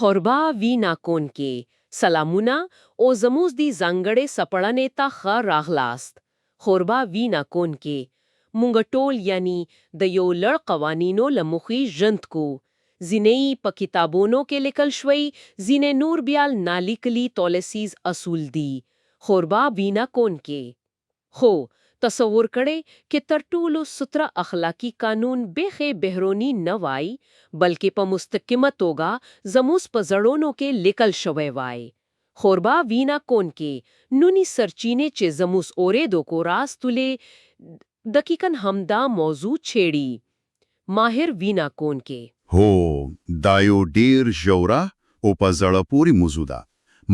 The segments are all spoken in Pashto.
هوربا وینا کونکي سلامونه او زموږ دی ځانګړې سپړنې ته ښه راغلاست. هوربا وینا کونکي مونږ ټول یعنی د یو لړ قوانینو له مخې ژوند کو. ځینې په کتابونو کې لیکل شوی، ځینې نور بیا نالیکلي تولیسیز اصول دي. هوربا وینا کونکي خو تصور کړئ چې تر ټولو ستره اخلاقی قانون بیخي بهرونی نه وای، بلکې په مستقیمه توګه زموږ په زړونو کې لیکل شوی وای. هوربا وینا کونکي نونی سرچینې چې زموږ اورېدو کو راستولې دقیقاً همدا موضوع چھیړي. ماهر وینا کونکي هو دا یو ډیر ژوره او په زړه پورې موضوع ده.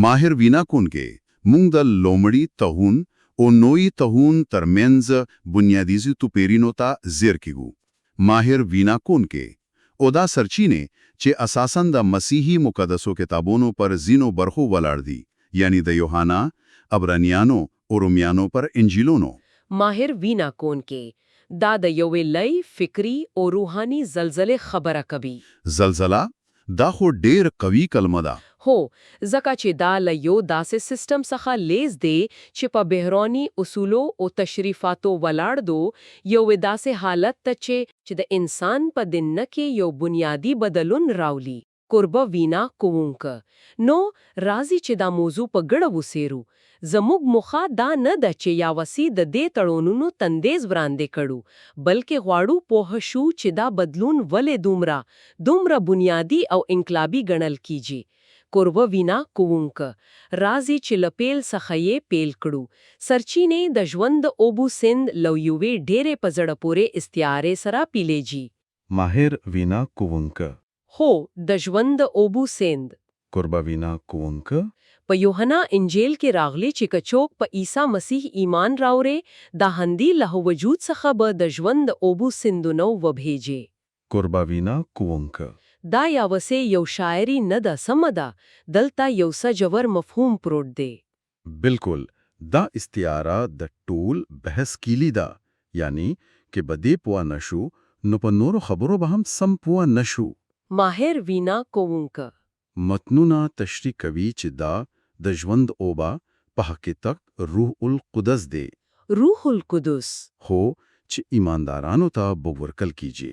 ماهر وینا کونکي موږ د لومړي تهون او نوی تهون ترمنځ بنیادیزي توپیرونو ته ځیر کیږو. ماهر وینا کونکي او دا سرچینې چې اساساً د مسیحي مقدسو کتابونو پر ځینو برخو ولاړ دي، یعنی د یوحنا، عبرانیانو او رومیانو پر انجیلونو. ماهر وینا کونکي دا د یوې لوی فکری او روحاني زلزلې خبره کوي. زلزله دا خو ډیر قوي کلمه ده. هو ځکه چې دا له یو داسې سیستم څخه لیز دی چې په بهرونی اصولو او تشریفاتو ولاړ دو، یو داسې حالت ته چې د انسان په دننه کې یو بنیادی بدلون راولي. قربه وینا کوونک نو راځي چې دا موضوع په ګډه وسیرو. زموږ مخه دا نه ده چې یا وسی د دې تړونونو تندیز وړاندې کړو، بلکې غواړو پوه شو چې دا بدلون ولې دومره بنیادی او انقلابی ګڼل کیږي. قربه وینا کوونک راځي چې لپیل څخه یې پیل کړو. سرچینې د ژوند اوبو سند لو یوې ډېرې په زړه پورې استعارې سره پیلیږي. ماهر وینا کوونک هو د ژوند اوبو سند قربه وینا کوونک په یوحنا انجیل کې راغلی چې کچوک په عیسی مسیح ایمان راوړي د هندي له وجود څخه به د ژوند اوبو سندونو وبهیږي. قربه وینا کوونک دا یاوسې یو شاعري نه ده، سمه ده، دلته یو څه ژور مفهوم پروت دی. بالکل دا استعاره د ټول بحث کیلی ده، یعنی کې بده پوه نشو نو په نورو خبرو به هم سم پوه نشو. ماهر وینا کوونک متنونه تشریح کوي چې دا د ژوند اوبه په حقیقت روح القدس دی. روح القدس هو چې ایماندارانو ته بورکل کیږي.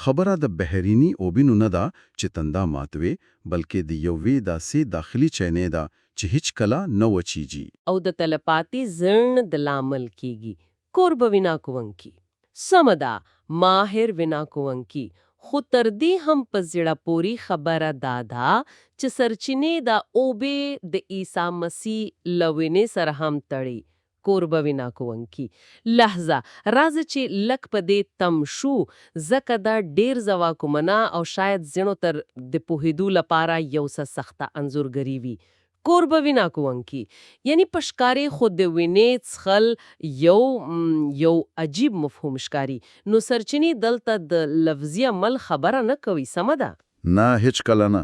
خبره د بهرینی اوبینو نه ده چې تندا ماتوي، بلکې د یوې داسې داخلي چینې ده چې هیڅ کله نه وچیږي او د تلپاتی زړن د لامل کیږي. قربه وینا کوونکی سمدا ماهر وینا کوونکی خو تر دې هم په زړه پوری خبره دادا چې سرچینې د اوبه د عیسی مسیح لوینې سره هم تړي. قربه وینا کوونکی لحظه راځي چې لک په دې تم شو، زکه دا ډیر زوا کومنا او شاید زینو تر د پوهیدو لپاره یو څه سخته انزورګری وي. قربه وینا کوونکی یعنی پشکاری خود د وینې څخل یو عجیب مفهوم شکاری. نو سرچینی دلته د لفظي عمل خبره نه کوي، سمه ده؟ نه هیڅ کله نه.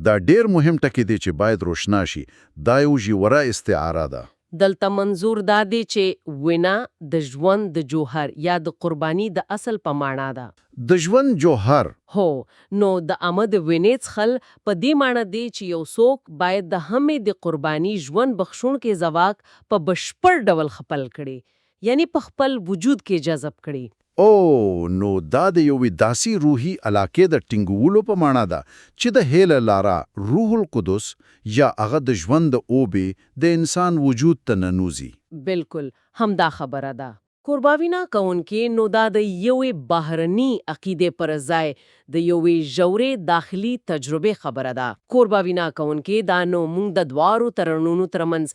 دا ډیر مهم ټکی دی چې باید روښنا شي. دا یو ژوره استعاره ده. دلته منظور دا دی چې وینا د ژوند د جوهر یا د قربانی د اصل په معنا ده. د ژوند جوهر هو نو د آمد وینې څخل په دې معنا دی چې یو څوک باید د همې د قربانی ژوند بخښونکي ځواک په بشپړ ډول خپل کړي، یعنی په خپل وجود کې جذب کړي. او نو دا د یوې داسې روحي علاقې د ټینګولو په معنا ده چې د هیله لاره روح القدس یا هغه د ژوند اوبې د انسان وجود ته ننوزي. بالکل همدا خبره ده. قرباوینا کونکي نو دا د یوې بهرني عقیده پر ځای د یوې ژورې داخلي تجربه خبره ده. قرباوینا کونکي دا نو موږ د دوارو ترنونو ترمنځ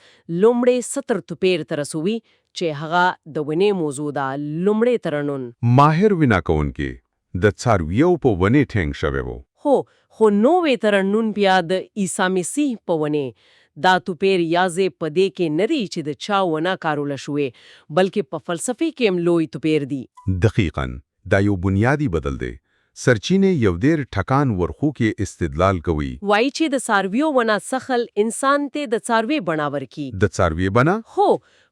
لومړی ستر توپیر ترسوي چې هغه د ونې موضوع ده. لومړی ترنون ماهر وینا کوونکی د څارویو په ونې ټینګ شوی وو. خو نوې ترنون بیا د عیسی مسیح په ونې. دا توپیر یازې په دې کې نه دی چې د چا ونه کاروله شوې، بلکې په فلسفې کې هم لوی توپیر دی. دقیقاً دا یو بنیادی بدل دی. سرچینې یو ډېر ټکان ورخو کې استدلال کوي. وایي چې د څارویو ونه څخل انسان ته د څاروي بڼه ورکي. د څاروي بڼه؟ هو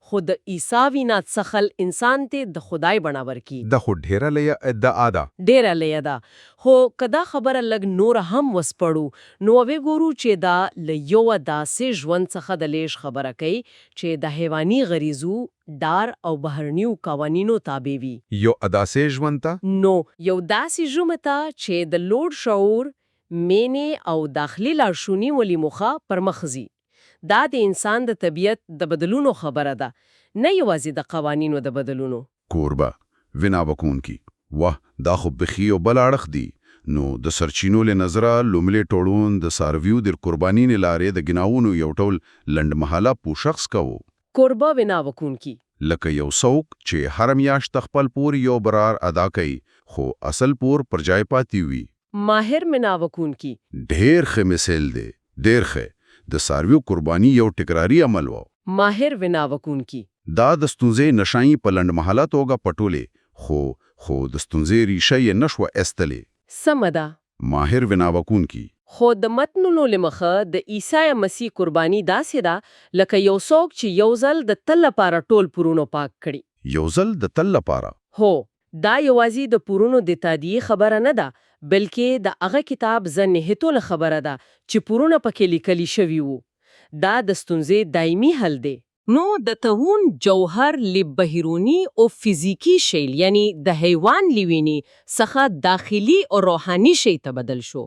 خو د عیسی وینا څخل انسان ته د خدای بڼه ورکی د خو ډیره لویه ادعا ده. ډیره لویه ده. خو کدا خبره لګ نور هم وسپړو نو وګورو چې دا له یو داسې ژوند څخه د لیش خبره کوي چې د حیواني غریزو ډار او بهرنیو قوانینو تابع وي. یو اداسې ژوند ته نو یو داسې ژوند ته چې د لوړ شعور مینې او داخلي لارښوونې ولې مخه پرمخځي. دا د انسان د طبیعت د بدلونو خبره ده، نه یوازې د قوانینو د بدلونو. کوربه وینا بکونکي واه دا خو بخي او بل اړخ دی. نو د سرچینو له نظره لومړی ټولون د سارویو د قرباني نه لارې د گناوونو یو ټول لنډمحاله پوشخص کوو. کوربه وینا وکونکي لکه یو څوک چې هر میاشت خپل پور یو برار ادا کوي خو اصل پور پر ځای پاتې وي. ماهر وینا وکونکي ډېر ښه مثال دی، ډېر ښه. د سارویو قرباني یو تکراری عمل و. ماهر وینا وکونکي دا د ستونزې نشایي په لنډمحاله توګه پټولې خو د ستونزې ریشه یې نشوه ایستلې. سمه ده. ماهر وینا وکونکي خو د متنونو له مخه د عیسی مسیح قرباني داسې ده لکه یو څوک چې یو ځل د تل لپاره ټول پورونو پاک کړي. یو ځل د تل لپاره. هو دا یوازې د پورونو د تادیې خبره نه ده بلکې د هغه کتاب زنهتو له خبره ده چې پورونه پکې لیکلي شوي وو. دا د ستونزې دایمي حل دی. نو د تهون جوهر لبهرونی او فزیکی شیل یعنی د حیوان لیوینی څخه داخلي او روحاني شی ته بدل شو.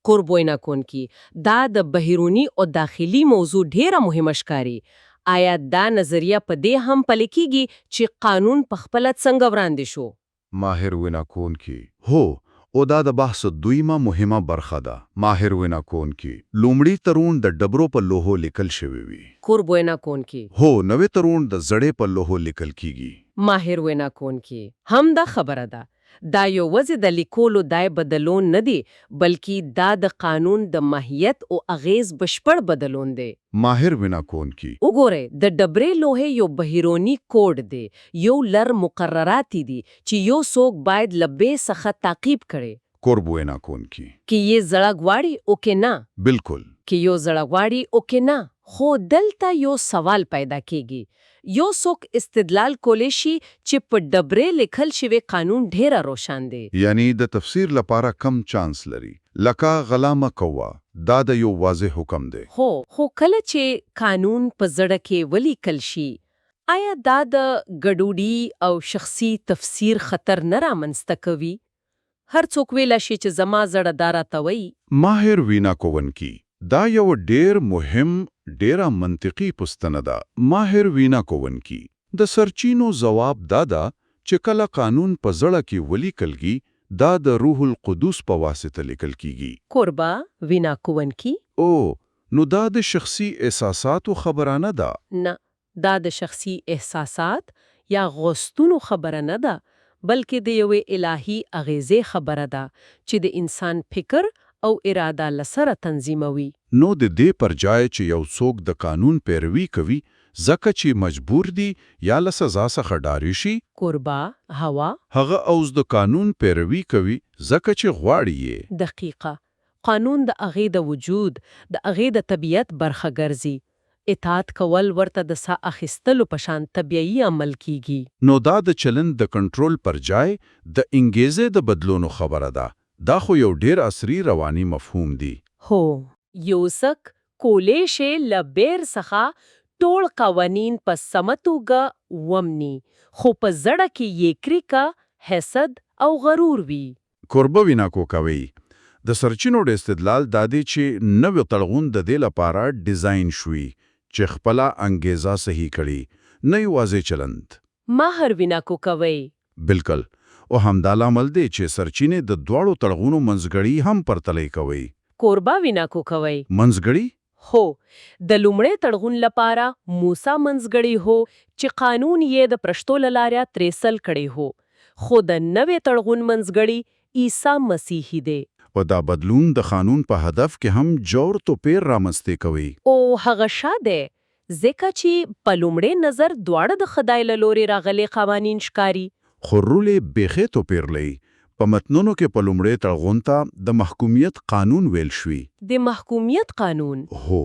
قربوینا کونکي دا د بهرونی او داخلي موضوع ډیره مهمه ښکاري. آیا دا نظریه په دې هم پلي کیږي چې قانون په خپله څنګه وړاندې شو؟ ماهر وینا کونکي هو او دا د بحث دویمه مهمه برخه ده. ماهر وینا کونکي لومړی ترون د ډبرو په لوحو لیکل شوی وي. قربوینا کونکي هو نوې ترون د زړې په لوحو لیکل کیږي. ماهر وینا کونکي هم دا خبره ده. دا یو وځي د لیکولو دای بدلون نه دی بلکې دا د قانون د ماهیت او اغیز بشپړ بدلون دی. ماهر وینا کونکي وګوره د ډبرې لوحې یو بهرونی کوډ دی، یو لر مقررات دي چې یو څوک باید لبې څخه تعقیب کړي. قربوینا کونکي کې یې زړه غواړي او کې نه. بالکل کې یو زړه غواړي او کې نه. خو دلته یو سوال پیدا کیږي. یو څوک استدلال کولی شي چې په ډبرې لیکل شوی قانون ډیره روشن دی. یعنی د تفسیر لپاره کم چانس لري. لکه غلامه کوه دا د یو واضح حکم دی. خو کله چې قانون په زړه کې ولیکل شي آیا دا د ګډوډي او شخصي تفسیر خطر نه رامنځته کوي؟ هر څوک ویلی شي چې زما زړه دا راته وایي. ماهر وینا کوونکي دا یو ډیر مهم ډیره منطقي پوښتنه ده. ماهر وینا کوونکي د سرچینو جواب دا ده چې کله قانون په زړه کې ولیکلږي دا د روح القدس په واسطه لیکل کیږي. قربا وینا کوونکي نو دا د شخصي احساساتو خبره نه ده. نه دا د شخصي احساسات یا غوښتنو خبره نه ده بلکې د یوې الهي اغیزې خبره ده چې د انسان فکر او اراده لسره تنظیموي. نو د دې پر ځای چې یو څوک د قانون پیروي کوي ځکه چې مجبور دی یا له سزا څخه ډاري شي. قربا هوا هغه اوس د قانون پیروي کوي ځکه چې غواړي یې. دقیقه قانون د هغې د وجود د هغې د طبیعت برخه ګرځي. اطاعت کول ورته د سا اخیستلو په شان طبیعي عمل کیږي. نو دا د چلند د کنټرول پر ځای د انګیزې د بدلونو خبره ده. دا خو یو ډیر عصري رواني مفهوم دی. هو یو څک کولی شي له بیر څخه ټول قوانین په سمه توګه ومني خو په زړه کې یې کرکه، حسد او غرور وي. قربه وینا کوي د سرچینو د استدلال دا دی چې نوې تړغون د دې لپاره ډیزاین شوی چې خپله انګیزه صحیح کړي نه یوازې چلند. ماهر وینا کوي بالکل او همدا لامل دی چې سرچینې د دواړو تړغونو منځګړي هم پرتلی کوي. قربا وینا کوي منځګړي هو د لومړي تړغون لپاره موسی منځګړي هو چې قانون یې د پرشتو له لارې ترېسل کړی هو. خو د نوې تړغون منځګړي عیسی مسیح دی. او دا بدلون د قانون په هدف کې هم جوړ توپیر رامنځته کوي. او هغه شاده ځکه چې په لومړي نظر دواړه د خدای له لوري راغلي قوانین ښکاري. خو رولې بیخي توپیر لري. په متنونو کې په لومړي تړغون ته د محکومیت قانون ویل شوی. د محکومیت قانون هو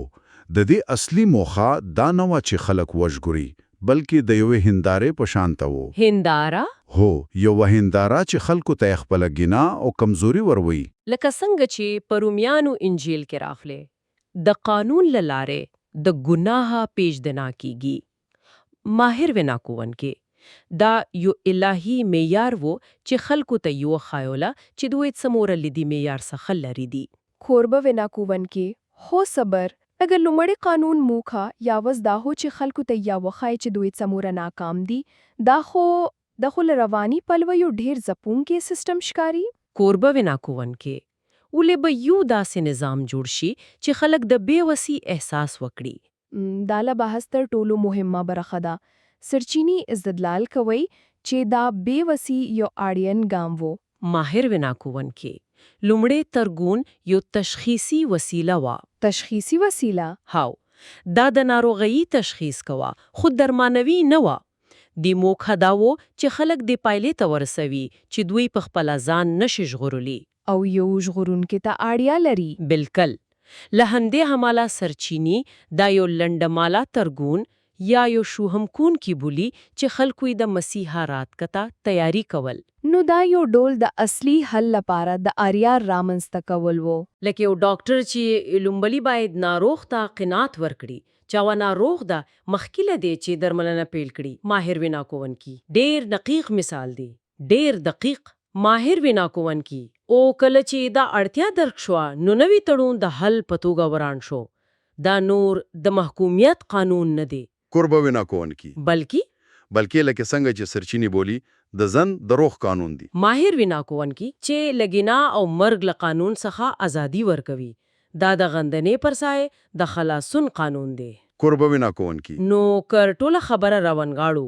د دې اصلي موخه دا نه و چې خلک وژغوري بلکې د یوې هندارې په شان ته و. هنداره هو، یوه هنداره چې خلکو ته یې خپله ګناه او کمزوري وروي. لکه څنګه چې په رومیانو انجیل کې راغلی د قانون له لارې د ګناه پیژدنا کیږي. ماهر وینا کوونکي دا یو الهي معیار وو چې خلکو ته یو خایوله چې دوی څموره لیدي معیار څخه لري دي. کوربه وینا کوونکي هو صبر اگر لومړی قانون موخه یا وز دا هو چې خلکو ته یا وخای چې دوی څموره ناکام دي دا خو رواني پلویو ډیر زپونکي سیستم ښکاری. کوربه وینا کوونکي ولې به یو داسې نظام جوړ شي چې خلک د بېوسۍ احساس وکړي. دا له بحث تر ټولو مهمه برخه ده. سرچینی استدلال کوي چې دا بېوسۍ یو اړین ګام وو. ماهر وینا کوونکي لومړی ترګون یو تشخیصي وسیله وا. تشخیصي وسیله هاو دا د ناروغي تشخیص کوا خو درمانوي نه وا. د موخه دا وو چې خلک د پایلې ته ورسوي چې دوی په خپل ځان نشي ژغورلی او یو ژغورونکي ته اړیا لري. بالکل. له همدې هماله سرچینی دا یو لنډماله ترګون یا یو شوهم کی بولی چې خلکو د مسیحا رات کته تیاری کول. نو دا یو ډول د اصلي حل لپاره د اریار رامنځته کول وو. لکه یو ډاکټر چې لومبلی باید ناروغ ته قناعت ورکړي چا و ناروغ ده مخکله دی چې درملنه پیل کړي. ماهر وینا کوونکی ډیر دقیق مثال دی. ډیر دقیق. ماهر وینا کوونکی او کله چې دا اړتیا درک شو نو نوی تړون د حل پتوګه وران شو. دا نور د محکومیت قانون نه دی کوربه وینا کوونکی بلکې لکه څنګه چې سرچینی بولی د ځن د روح قانون دی. ماهر وینا کوونکی چې لګینا او مرګ له قانون څخه ازادي ورکوي. دا د غندنې پر ځای د خلاصون قانون دی. کوربه وینا کوونکی نو کرټوله خبره راونغاړو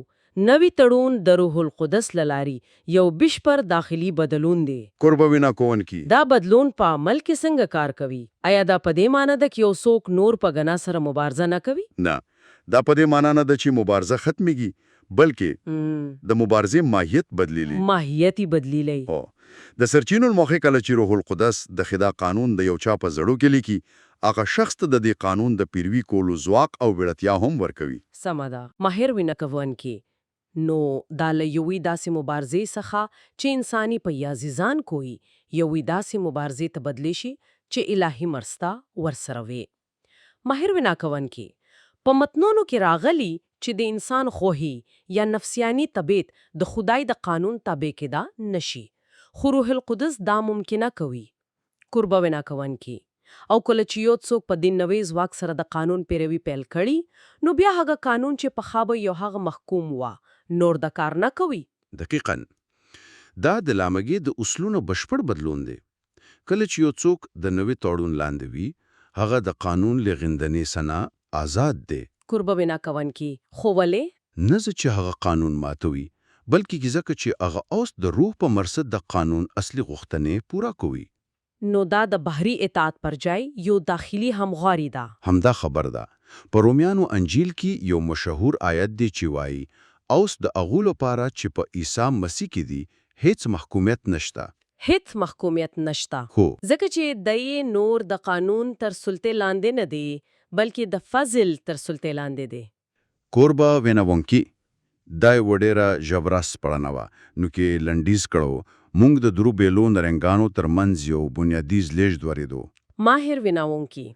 نوی تړون د روح القدس للاري یو بشپړ داخلي بدلون دی. کوربه وینا کوونکی دا بدلون په عمل کې څنګه کار کوي؟ آیا دا په دې معنی ده چې یو څوک نور په ګناه سره مبارزه نه کوي؟ نه، دا په دې معنی نه ده چې مبارزه ختميږي بلکې د مبارزې ماهیت بدلیږي. ماهیت بدلیږي. د سرچینو موخه کله چې روح القدس د خدا قانون د یو چا په زړه کې لیکي هغه شخص ته د دې قانون د پیروي کولو ځواک او وړتیا هم ورکوي. سمدا. ماهر وینا کوونکی نو دا له یوې داسې مبارزې څخه چې انساني په یازیزان کوي یوې داسې مبارزې ته بدلی شي چې الهي مرستا ورسره وي. ماهر وینا کوونکی په متنونو کې راغلی چې د انسان خوهي یا نفسیانی طبیعت د خدای د قانون تابع کېدا نشي خو روح القدس دا ممکنه کوي. کوربه وینا کوونکی او کله چې یو څوک په دین نوې ځواک سره د قانون پیروي پیل کړي نو بیا هغه قانون چې په خوابه یو هغه محکوم وا نور د کار نه کوي. دقیقاً دا د لامګي د اصولونو بشپړ بدلون دی. کله چې یو څوک د نوې تړون لاندې وي هغه د قانون لغندنې سنا آزاد دی. کوربه وینا کوونکی خو ولې نه چې هغه قانون ماتوي بلکې ځکه چې هغه اوس د روح په مرسته د قانون اصلي غوښتنې پورا کوي. نو دا د بحری اطاعت پر ځای یو داخلي همغاری ده. همدا خبر ده. په رومیانو انجیل کې یو مشهور آیت دی چې وایي اوس د هغو لپاره چې په عیسی مسیح کې دي هیڅ محکومیت نشته. هیڅ محکومیت نشته. هو. ځکه چې دای نور د قانون تر سلطې لاندې نه دی بلکې د فضل تر سلطې لاندې دی. کوربه ویناونکی دا وډیره جبراس پړنوا نو کې لنډیز کړو مونږ د درو بیلو نرنګانو ترمنځ یو بنیادیز لیږد ورېدو. ماهر ویناونکی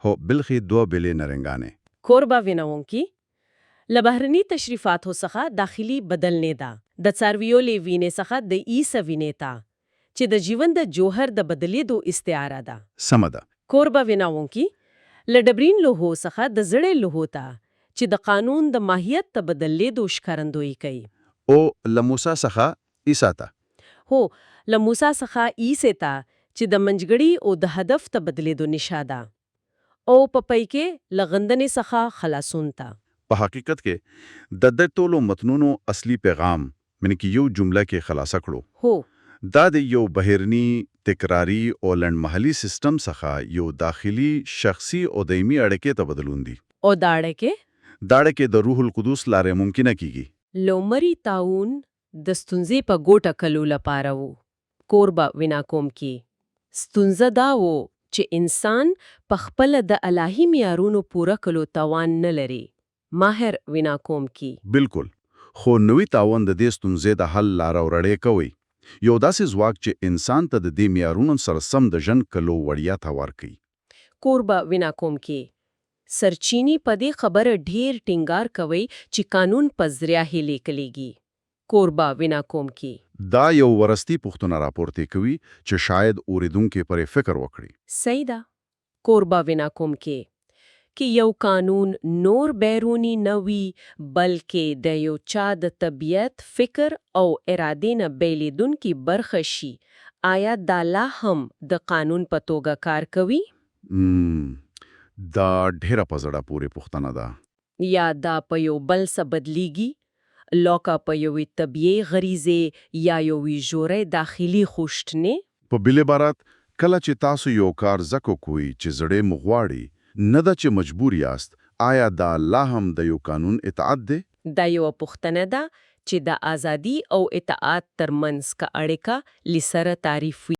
هو بلخې دوه بیلې نرنګانې. کوربه ویناونکی له بهرني تشریفاتو څخه داخلي بدلنې ده. د څارویو له وینې څخه د عیسی وینې ته چې د ژوند د جوهر د بدلیدو استعاره ده. سمه ده. کوربه ویناونکی له ډبرین لوحو څخه د زړې لوحو ته چې د قانون د ماهیت ته بدلیدو ښکارندویي کوي. او له موسی څخه عیسی ته. هو، له موسی څخه عیسی ته چې د منځګړي او د هدف ته بدلیدو نښه ده. او په پای کې له غندنې څخه خلاصون ته. په حقیقت کې د ټولو متنونو اصلي پیغام منکه یو جمله کې خلاصه کړو. هو. دا د یو بهرني تکراری او لنډمحلي سیستم څخه یو داخلي شخصي او دایمي اړیکې ته بدلون دي. او دا اړیکې د روح القدس لاره ممکنه کیږي. لومړی تعاون د ستونزې په ګوټه کلو لپاره وو. کوربه وینا کوونکی ستونزه دا وو چې انسان په خپل د الهي معیارونو پوره کولو توان نه لري. ماهر وینا کوم کی بالکل خو نوې تاوان د دې ستونزې د حل لار ورړې کوي یو داسې ځواک چې انسان ته د دې معیارونو سره سم د ژوند کلو وړیا ته ورکوي کوربه وینا کوم کی سرچینی پدې خبره ډیر ټینګار کوي چې قانون په ذریعہ هلي کلیږي کوربه وینا کوم کی دا یو ورستی پوښتنه راپورته کوي چې شاید اوریدونکو پرې فکر وکړي صحیح ده کوربه وینا کوم کی کې یو قانون نور بیرونی نوي بلکې د یو چا د طبیعت فکر او اراده نه بیلیدون کی برخه شي آیا دا لا هم د قانون په توګه کار کوي دا ډیره په زړه پورې پوښتنه ده یا دا په یو بل څه بدلیږي لکه په یوې طبیعي غریزې یا یوې ژورې داخلي خوشتنې په بل عبارت کله چې تاسو یو کار زکو کوئ چې زړه مغواړي نه ده چې مجبور یاست آیا دا لا هم د یو قانون اطاعت دی دا یو پوښتنه ده چې د ازادي او اطاعت ترمنځ کا اړیکه لسره تعریف وي